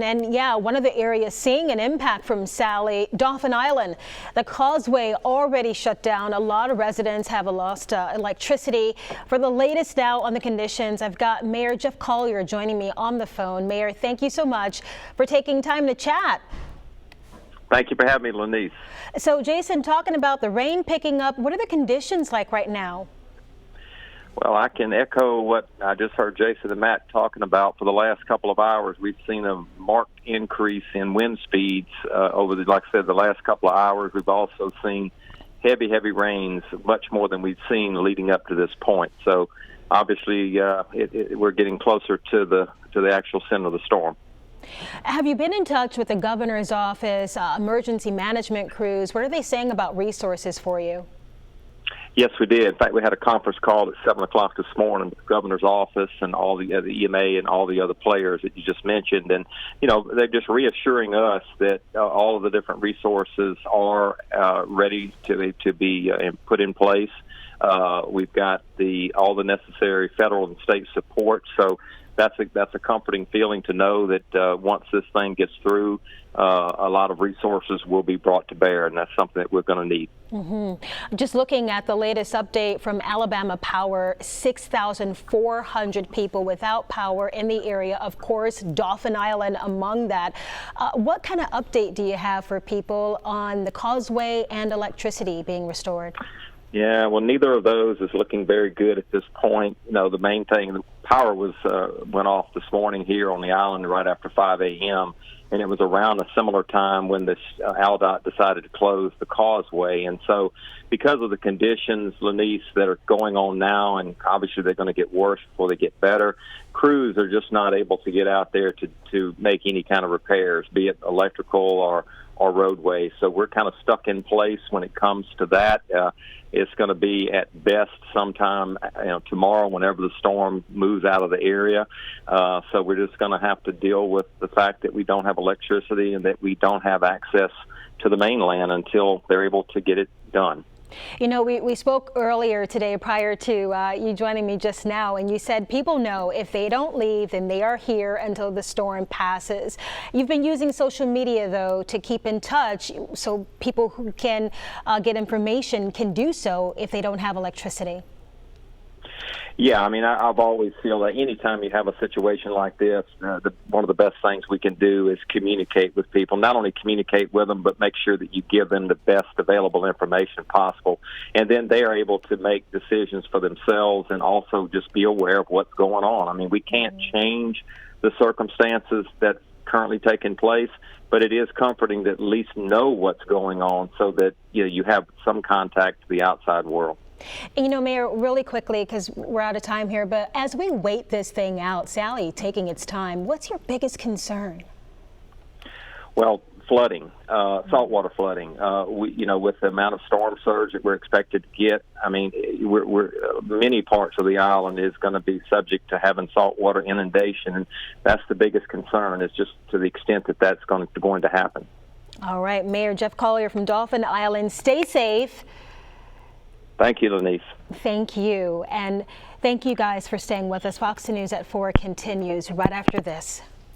And yeah, one of the areas seeing an impact from Sally, Dauphin Island. The causeway already shut down. A lot of residents have lost electricity. For the latest now on the conditions, I've got Mayor Jeff Collier joining me on the phone. Mayor, thank you so much for taking time to chat. Thank you for having me, Lanice. So Jason, talking about the rain picking up, what are the conditions like right now? Well, I can echo what I just heard Jason and Matt talking about. For the last couple of hours, we've seen a marked increase in wind speeds over like I said, the last couple of hours. We've also seen heavy rains, much more than we've seen leading up to this point. So obviously, we're getting closer to the actual center of the storm. Have you been in touch with the governor's office, emergency management crews? What are they saying about resources for you? Yes, we did. In fact, we had a conference call at 7 o'clock this morning with the governor's office and all the EMA and all the other players that you just mentioned. And, you know, they're just reassuring us that all of the different resources are ready to be put in place. We've got all the necessary federal and state support. So that's a comforting feeling to know that once this thing gets through, a lot of resources will be brought to bear, and that's something that we're going to need. Just looking at the latest update from Alabama Power, 6,400 people without power in the area. Of course, Dauphin Island among that. What kind of update do you have for people on the causeway and electricity being restored? Yeah, well, neither of those is looking very good at this point. You know, the main thing, the power went off this morning here on the island right after 5 a.m., and it was around a similar time when this ALDOT decided to close the causeway. And so because of the conditions, Lanice, that are going on now, and obviously they're going to get worse before they get better, crews are just not able to get out there to make any kind of repairs, be it electrical or roadways. So we're kind of stuck in place when it comes to that. It's going to be at best sometime tomorrow whenever the storm moves out of the area. So we're just going to have to deal with the fact that we don't have electricity and that we don't have access to the mainland until they're able to get it done. You know, we spoke earlier today prior to you joining me just now, and you said people know if they don't leave, then they are here until the storm passes. You've been using social media, though, to keep in touch so people who can get information can do so if they don't have electricity. Yeah, I mean, I've always feel that anytime you have a situation like this, one of the best things we can do is communicate with people. Not only communicate with them, but make sure that you give them the best available information possible. And then they are able to make decisions for themselves and also just be aware of what's going on. I mean, we can't change the circumstances that's currently taking place, but it is comforting to at least know what's going on so that you have some contact to the outside world. You know, Mayor, really quickly, because we're out of time here, but as we wait this thing out, Sally taking its time, what's your biggest concern? Well, flooding, saltwater flooding. With the amount of storm surge that we're expected to get, I mean, many parts of the island is going to be subject to having saltwater inundation, and that's the biggest concern, is just to the extent that that's going to happen. All right, Mayor Jeff Collier from Dauphin Island, stay safe. Thank you, Lanice. Thank you. And thank you guys for staying with us. Fox News at 4 continues right after this.